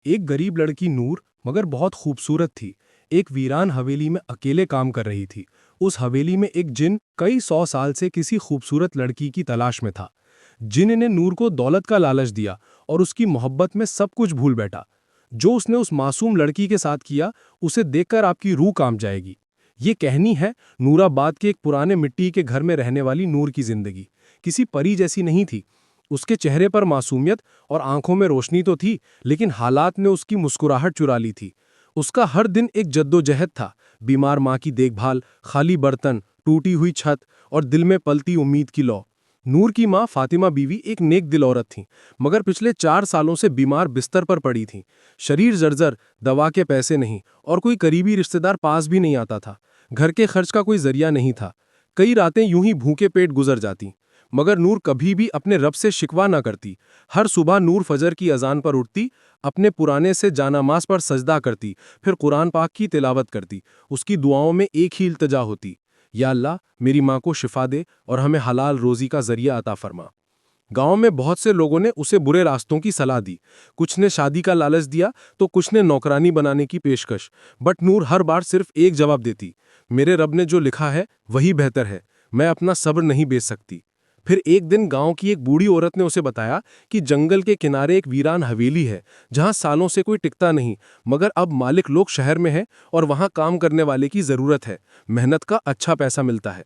एक गरीब लड़की नूर मगर बहुत खूबसूरत थी। एक वीरान हवेली में अकेले काम कर रही थी। उस हवेली में एक जिन कई 100 साल से किसी खूबसूरत लड़की की तलाश में था। जिन ने नूर को दौलत का लालच दिया और उसकी मोहब्बत में सब कुछ भूल बैठा। जो उसने उस मासूम लड़की के साथ किया, उसे देखकर आपकी रूह कांप जाएगी। ये कहानी है नूराबाद के एक पुराने मिट्टी के घर में रहने वाली नूर की जिंदगी। किसी परी जैसी नहीं थी। उसके चेहरे पर मासूमियत और आंखों में रोशनी तो थी, लेकिन हालात ने उसकी मुस्कुराहट चुरा ली थी। उसका हर दिन एक जद्दोजहद था। बीमार माँ की देखभाल, खाली बर्तन, टूटी हुई छत और दिल में पलती उम्मीद की लौ। नूर की माँ फातिमा बीवी एक नेक दिल औरत थी, मगर पिछले 4 सालों से बीमार बिस्तर पर पड़ी थी। शरीर जर्जर, दवा के पैसे नहीं और कोई करीबी रिश्तेदार पास भी नहीं आता था। घर के खर्च का कोई जरिया नहीं था। कई रातें यूं ही भूखे पेट गुजर जाती। मगर नूर कभी भी अपने रब से शिकवा ना करती। हर सुबह नूर फजर की अजान पर उठती, अपने पुराने से जानामाज पर सजदा करती, फिर कुरान पाक की तिलावत करती। उसकी दुआओं में एक ही इल्तजा होती, या अल्लाह मेरी माँ को शिफा दे और हमें हलाल रोजी का जरिया अता फरमा। गांव में बहुत से लोगों ने उसे बुरे रास्तों की सलाह दी। कुछ ने शादी का लालच दिया तो कुछ ने नौकरानी बनाने की पेशकश। बट नूर हर बार सिर्फ एक जवाब देती, मेरे रब ने जो लिखा है वही बेहतर है, मैं अपना सब्र नहीं बेच सकती। फिर एक दिन गांव की एक बूढ़ी औरत ने उसे बताया कि जंगल के किनारे एक वीरान हवेली है, जहां सालों से कोई टिकता नहीं, मगर अब मालिक लोग शहर में हैं और वहां काम करने वाले की जरूरत है। मेहनत का अच्छा पैसा मिलता है।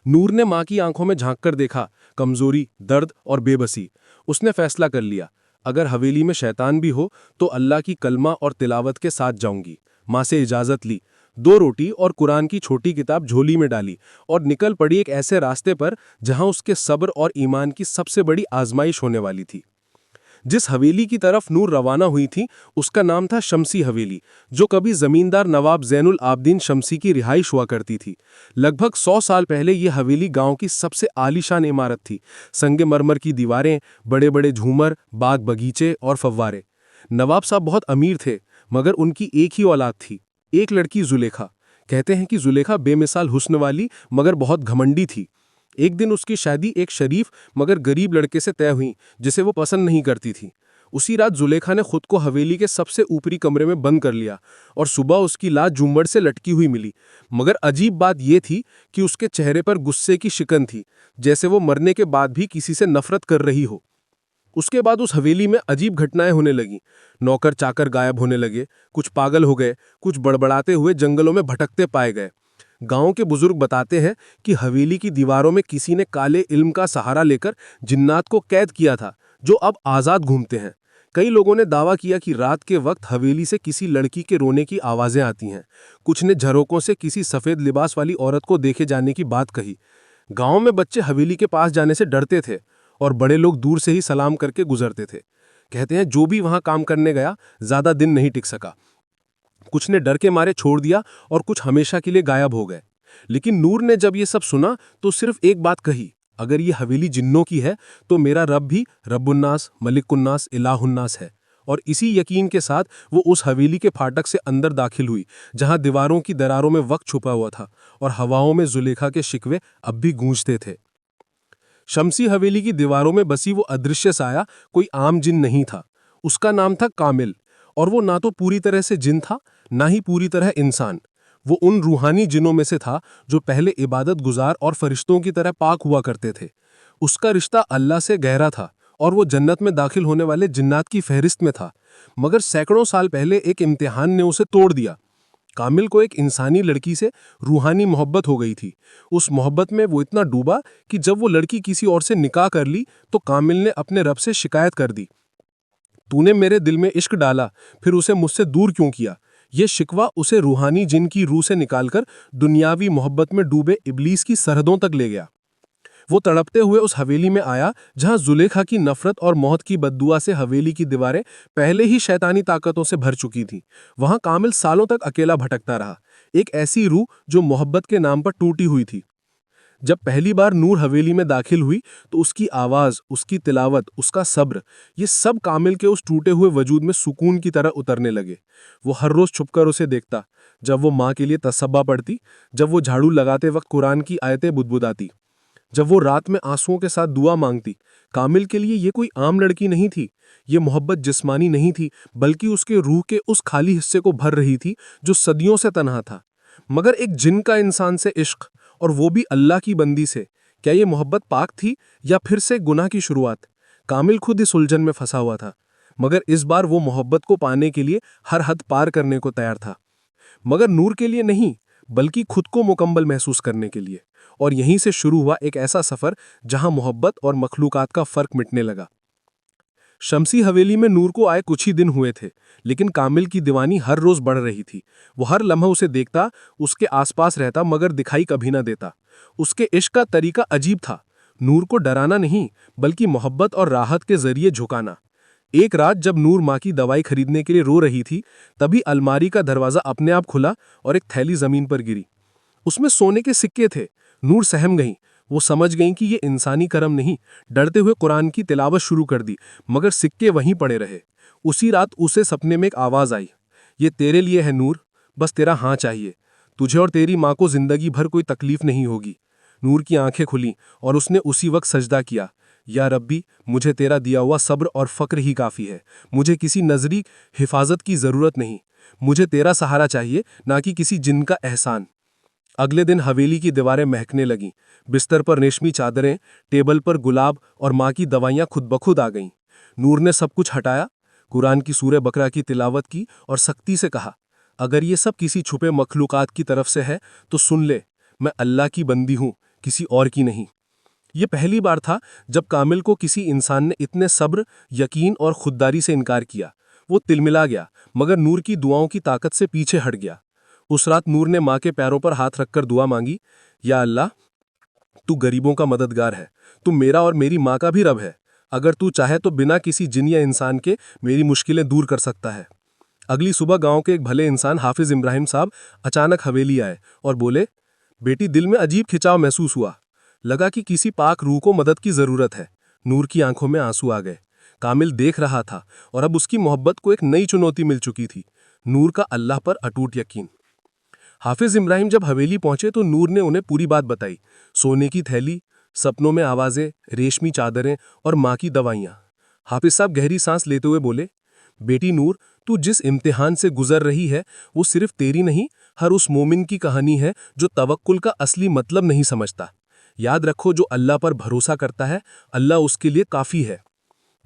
नूर ने माँ की आंखों में झांक कर देखा, कमजोरी, दर्द और बेबसी। उसने फैसला कर लिया, अगर हवेली में शैतान भी हो तो अल्लाह की कलमा और तिलावत के साथ जाऊंगी। माँ से इजाजत ली, 2 रोटी और कुरान की छोटी किताब झोली में डाली और निकल पड़ी एक ऐसे रास्ते पर जहां उसके सब्र और ईमान की सबसे बड़ी आजमाइश होने वाली थी। जिस हवेली की तरफ नूर रवाना हुई थी, उसका नाम था शमसी हवेली, जो कभी जमींदार नवाब जैनुल आबदीन शमसी की रिहाइश हुआ करती थी। लगभग 100 साल पहले यह हवेली गांव की सबसे आलीशान इमारत थी। संगमरमर की दीवारें, बड़े बड़े झूमर, बाग बगीचे और फव्वारे। नवाब साहब बहुत अमीर थे, मगर उनकी एक ही औलाद थी, एक लड़की जुलेखा। कहते हैं कि जुलेखा बेमिसाल हुस्न वाली मगर बहुत घमंडी थी। एक दिन उसकी शादी एक शरीफ मगर गरीब लड़के से तय हुई, जिसे वो पसंद नहीं करती थी। उसी रात जुलेखा ने खुद को हवेली के सबसे ऊपरी कमरे में बंद कर लिया और सुबह उसकी लाश झुम्मड़ से लटकी हुई मिली। मगर अजीब बात यह थी कि उसके चेहरे पर गुस्से की शिकन थी, जैसे वो मरने के बाद भी किसी से नफरत कर रही हो। उसके बाद उस हवेली में अजीब घटनाएं होने लगीं। नौकर चाकर गायब होने लगे, कुछ पागल हो गए, कुछ बड़बड़ाते हुए जंगलों में भटकते पाए गए। गांव के बुजुर्ग बताते हैं कि हवेली की दीवारों में किसी ने काले इल्म का सहारा लेकर जिन्नात को कैद किया था, जो अब आज़ाद घूमते हैं। कई लोगों ने दावा किया कि रात के वक्त हवेली से किसी लड़की के रोने की आवाज़ें आती हैं। कुछ ने झरोकों से किसी सफ़ेद लिबास वाली औरत को देखे जाने की बात कही। गांव में बच्चे हवेली के पास जाने से डरते थे और बड़े लोग दूर से ही सलाम करके गुजरते थे। कहते हैं जो भी वहां काम करने गया ज़्यादा दिन नहीं टिक सका। कुछ ने डर के मारे छोड़ दिया और कुछ हमेशा के लिए गायब हो गए। लेकिन नूर ने जब ये सब सुना तो सिर्फ एक बात कही, अगर ये हवेली जिन्नों की है तो मेरा रब भी रब्बुन्नास, मलिकुन्नास, इलाहुन्नास है। और इसी यकीन के साथ वो उस हवेली के फाटक से अंदर दाखिल हुई, जहां दीवारों की दरारों में वक्त छुपा हुआ था और हवाओं में जुलेखा के शिकवे अब भी गूंजते थे। शमसी हवेली की दीवारों में बसी वो अदृश्य साया कोई आम जिन नहीं था। उसका नाम था कामिल, और वो ना तो पूरी तरह से जिन था, ना ही पूरी तरह इंसान। वो उन रूहानी जिनों में से था जो पहले इबादत गुजार और फरिश्तों की तरह पाक हुआ करते थे। उसका रिश्ता अल्लाह से गहरा था और वो जन्नत में दाखिल होने वाले जिन्नात की फहरिस्त में था। मगर सैकड़ों साल पहले एक इम्तिहान ने उसे तोड़ दिया। कामिल को एक इंसानी लड़की से रूहानी मोहब्बत हो गई थी। उस मोहब्बत में वो इतना डूबा कि जब वो लड़की किसी और से निकाह कर ली तो कामिल ने अपने रब से शिकायत कर दी, तूने मेरे दिल में इश्क डाला, फिर उसे मुझसे दूर क्यों किया। ये शिकवा उसे रूहानी जिन की रूह से निकालकर दुनियावी मोहब्बत में डूबे इब्लीस की सरहदों तक ले गया। वो तड़पते हुए उस हवेली में आया जहां जुलेखा की नफरत और मौत की बद्दुआ से हवेली की दीवारें पहले ही शैतानी ताकतों से भर चुकी थीं। वहां कामिल सालों तक अकेला भटकता रहा, एक ऐसी रूह जो मोहब्बत के नाम पर टूटी हुई थी। जब पहली बार नूर हवेली में दाखिल हुई तो उसकी आवाज़, उसकी तिलावत, उसका सब्र, ये सब कामिल के उस टूटे हुए वजूद में सुकून की तरह उतरने लगे। वो हर रोज़ छुपकर उसे देखता, जब वो माँ के लिए तसब्बा पढ़ती, जब वो झाड़ू लगाते वक्त कुरान की आयतें बुदबुदाती। जब वो रात में आंसुओं के साथ दुआ मांगती, कामिल के लिए ये कोई आम लड़की नहीं थी। ये मोहब्बत जिस्मानी नहीं थी, बल्कि उसके रूह के उस खाली हिस्से को भर रही थी जो सदियों से तन्हा था। मगर एक जिन का इंसान से इश्क, और वो भी अल्लाह की बंदी से, क्या ये मोहब्बत पाक थी या फिर से गुनाह की शुरुआत? कामिल खुद इस उलझन में फंसा हुआ था, मगर इस बार वो मोहब्बत को पाने के लिए हर हद पार करने को तैयार था। मगर नूर के लिए नहीं, बल्कि खुद को मुकम्मल महसूस करने के लिए। और यहीं से शुरू हुआ एक ऐसा सफर जहां मोहब्बत और मखलूकात का फर्क मिटने लगा। शमसी हवेली में नूर को आए कुछ ही दिन हुए थे, लेकिन कामिल की दीवानी हर रोज बढ़ रही थी। वो हर लम्हा उसे देखता, उसके आसपास रहता, मगर दिखाई कभी ना देता। उसके इश्क का तरीका अजीब था, नूर को डराना नहीं, बल्कि मोहब्बत और राहत के जरिए झुकाना। एक रात जब नूर माँ की दवाई खरीदने के लिए रो रही थी, तभी अलमारी का दरवाजा अपने आप खुला और एक थैली जमीन पर गिरी। उसमें सोने के सिक्के थे। नूर सहम गईं। वो समझ गईं कि ये इंसानी करम नहीं। डरते हुए कुरान की तिलावत शुरू कर दी, मगर सिक्के वहीं पड़े रहे। उसी रात उसे सपने में एक आवाज़ आई, ये तेरे लिए है नूर, बस तेरा हाँ चाहिए। तुझे और तेरी माँ को जिंदगी भर कोई तकलीफ नहीं होगी। नूर की आंखें खुलीं और उसने उसी वक्त सजदा किया, या रब्बी, मुझे तेरा दिया हुआ सब्र और फ़क्र ही काफ़ी है। मुझे किसी नजरी हिफाजत की ज़रूरत नहीं। मुझे तेरा सहारा चाहिए, ना कि किसी जिन का एहसान। अगले दिन हवेली की दीवारें महकने लगीं। बिस्तर पर रेशमी चादरें, टेबल पर गुलाब और माँ की दवाइयाँ खुद ब खुद आ गईं। नूर ने सब कुछ हटाया, कुरान की सूरह बकरा की तिलावत की और सख्ती से कहा, अगर ये सब किसी छुपे मखलूकात की तरफ से है तो सुन ले, मैं अल्लाह की बंदी हूँ, किसी और की नहीं। ये पहली बार था जब कामिल को किसी इंसान ने इतने सब्र, यकीन और खुददारी से इनकार किया। वो तिलमिला गया, मगर नूर की दुआओं की ताकत से पीछे हट गया। उस रात नूर ने माँ के पैरों पर हाथ रखकर दुआ मांगी, या अल्लाह, तू गरीबों का मददगार है, तू मेरा और मेरी माँ का भी रब है। अगर तू चाहे तो बिना किसी जिन या इंसान के मेरी मुश्किलें दूर कर सकता है। अगली सुबह गांव के एक भले इंसान हाफिज इब्राहिम साहब अचानक हवेली आए और बोले, बेटी, दिल में अजीब खिंचाव महसूस हुआ। लगा कि किसी पाक रूह को मदद की जरूरत है। नूर की आंखों में आंसू आ गए। कामिल देख रहा था और अब उसकी मोहब्बत को एक नई चुनौती मिल चुकी थी, नूर का अल्लाह पर अटूट यकीन। हाफिज इब्राहिम जब हवेली पहुंचे तो नूर ने उन्हें पूरी बात बताई। सोने की थैली, सपनों में आवाजें, रेशमी चादरें और माँ की दवाइयाँ। हाफिज साहब गहरी सांस लेते हुए बोले, बेटी नूर, तू जिस इम्तिहान से गुजर रही है वो सिर्फ तेरी नहीं, हर उस मोमिन की कहानी है जो तवक्कुल का असली मतलब नहीं समझता। याद रखो, जो अल्लाह पर भरोसा करता है, अल्लाह उसके लिए काफ़ी है।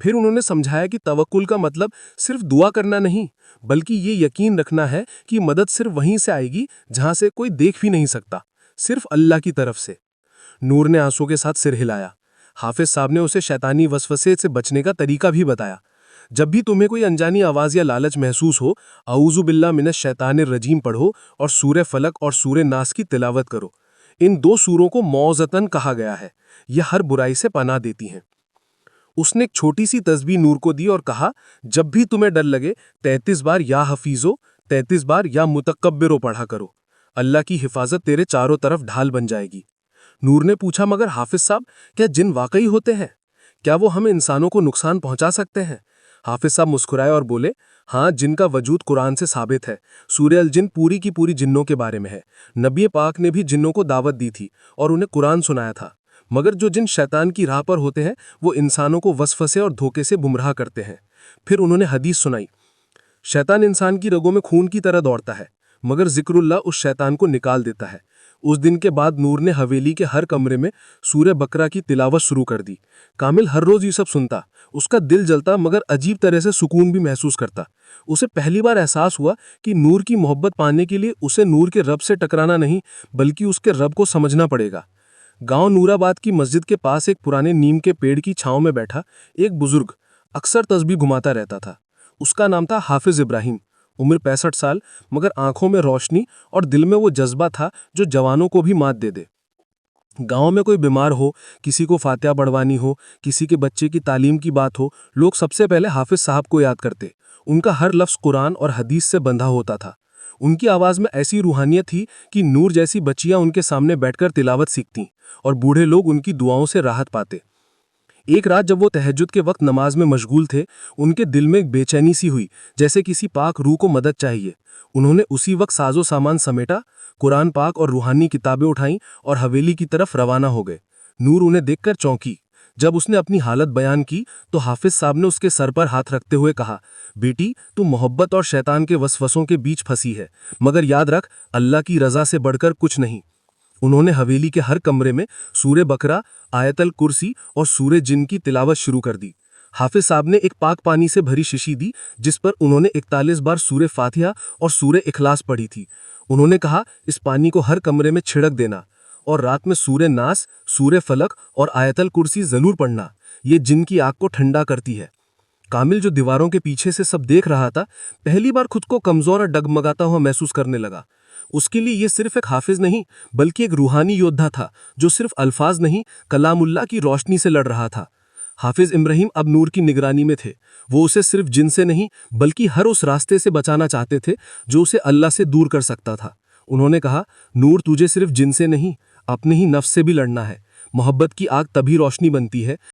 फिर उन्होंने समझाया कि तवक्कुल का मतलब सिर्फ दुआ करना नहीं, बल्कि ये यकीन रखना है कि मदद सिर्फ वहीं से आएगी जहां से कोई देख भी नहीं सकता, सिर्फ अल्लाह की तरफ से। नूर ने आंसू के साथ सिर हिलाया। हाफिज साहब ने उसे शैतानी वसवसे से बचने का तरीका भी बताया। जब भी तुम्हें कोई अनजानी आवाज़ या लालच महसूस हो, औज़ु बिल्लाह मिनश शैतानिर रजीम पढ़ो और सूरह फलक और सूरह नास की तिलावत करो। इन दो सूरों को मौज़तन कहा गया है। यह हर बुराई से पनाह देती हैं। उसने एक छोटी सी तस्बीह नूर को दी और कहा, जब भी तुम्हें डर लगे 33 बार या हफीजो, 33 बार या मुतकब्बिरो पढ़ा करो। अल्लाह की हिफाजत तेरे चारों तरफ ढाल बन जाएगी। नूर ने पूछा, मगर हाफिज साहब, क्या जिन वाकई होते हैं? क्या वो हम इंसानों को नुकसान पहुंचा सकते हैं? हाफिज साहब मुस्कुराए और बोले, हाँ, जिनका वजूद कुरान से साबित है। सूरह अल जिन पूरी की पूरी जिन्नों के बारे में है। नबी पाक ने भी जिन्नों को दावत दी थी और उन्हें कुरान सुनाया था। मगर जो जिन शैतान की राह पर होते हैं वो इंसानों को वसवसे और धोखे से गुमराह करते हैं। फिर उन्होंने हदीस सुनाई, शैतान इंसान की रगों में खून की तरह दौड़ता है, मगर जिक्रुल्लाह उस शैतान को निकाल देता है। उस दिन के बाद नूर ने हवेली के हर कमरे में सूरह बकरा की तिलावत शुरू कर दी। कामिल हर रोज ये सब सुनता, उसका दिल जलता, मगर अजीब तरह से सुकून भी महसूस करता। उसे पहली बार एहसास हुआ कि नूर की मोहब्बत पाने के लिए उसे नूर के रब से टकराना नहीं, बल्कि उसके रब को समझना पड़ेगा। गांव नूराबाद की मस्जिद के पास एक पुराने नीम के पेड़ की छांव में बैठा एक बुजुर्ग अक्सर तस्बीह घुमाता रहता था। उसका नाम था हाफिज इब्राहिम। उम्र 65 साल, मगर आंखों में रोशनी और दिल में वो जज्बा था जो जवानों को भी मात दे दे। गांव में कोई बीमार हो, किसी को फातिहा पढ़वानी हो, किसी के बच्चे की तालीम की बात हो, लोग सबसे पहले हाफिज साहब को याद करते। उनका हर लफ्ज़ कुरान और हदीस से बंधा होता था। उनकी आवाज़ में ऐसी रूहानियत थी कि नूर जैसी बच्चियां उनके सामने बैठकर तिलावत सीखतीं और बूढ़े लोग उनकी दुआओं से राहत पाते। एक रात जब वो तहज्जुद के वक्त नमाज में मशगूल थे, उनके दिल में एक बेचैनी सी हुई, जैसे किसी पाक रूह को मदद चाहिए। उन्होंने उसी वक्त साजो सामान समेटा, कुरान पाक और रूहानी किताबें उठाईं और हवेली की तरफ रवाना हो गए। नूर उन्हें देखकर चौंकी। जब उसने अपनी हालत बयान की तो हाफिज साहब ने उसके सर पर हाथ रखते हुए कहा, बेटी तू मोहब्बत और शैतान के वसवसों के बीच फंसी है, मगर याद रख अल्लाह की रजा से बढ़कर कुछ नहीं। उन्होंने हवेली के हर कमरे में सूरे बकरा, आयतल कुर्सी और सूरे जिन की तिलावत शुरू कर दी। हाफिज साहब ने एक पाक पानी से भरी शीशी दी जिस पर उन्होंने 41 बार सूरे फातिहा और सूरे इखलास पढ़ी थी। उन्होंने कहा, इस पानी को हर कमरे में छिड़क देना और रात में सूरे नास, सूरे फलक और आयतल कुर्सी जरूर पढ़ना, ये जिन की आग को ठंडा करती है। कामिल जो दीवारों के पीछे से सब देख रहा था, पहली बार खुद को कमजोर और डगमगाता हुआ महसूस करने लगा। उसके लिए ये सिर्फ एक हाफिज नहीं बल्कि एक रूहानी योद्धा था जो सिर्फ अल्फाज नहीं कलामुल्लाह की रोशनी से लड़ रहा था। हाफिज इब्राहिम अब नूर की निगरानी में थे। वो उसे सिर्फ जिन से नहीं बल्कि हर उस रास्ते से बचाना चाहते थे जो उसे अल्लाह से दूर कर सकता था। उन्होंने कहा, नूर तुझे सिर्फ जिन से नहीं अपने ही नफ्स से भी लड़ना है। मोहब्बत की आग तभी रोशनी बनती है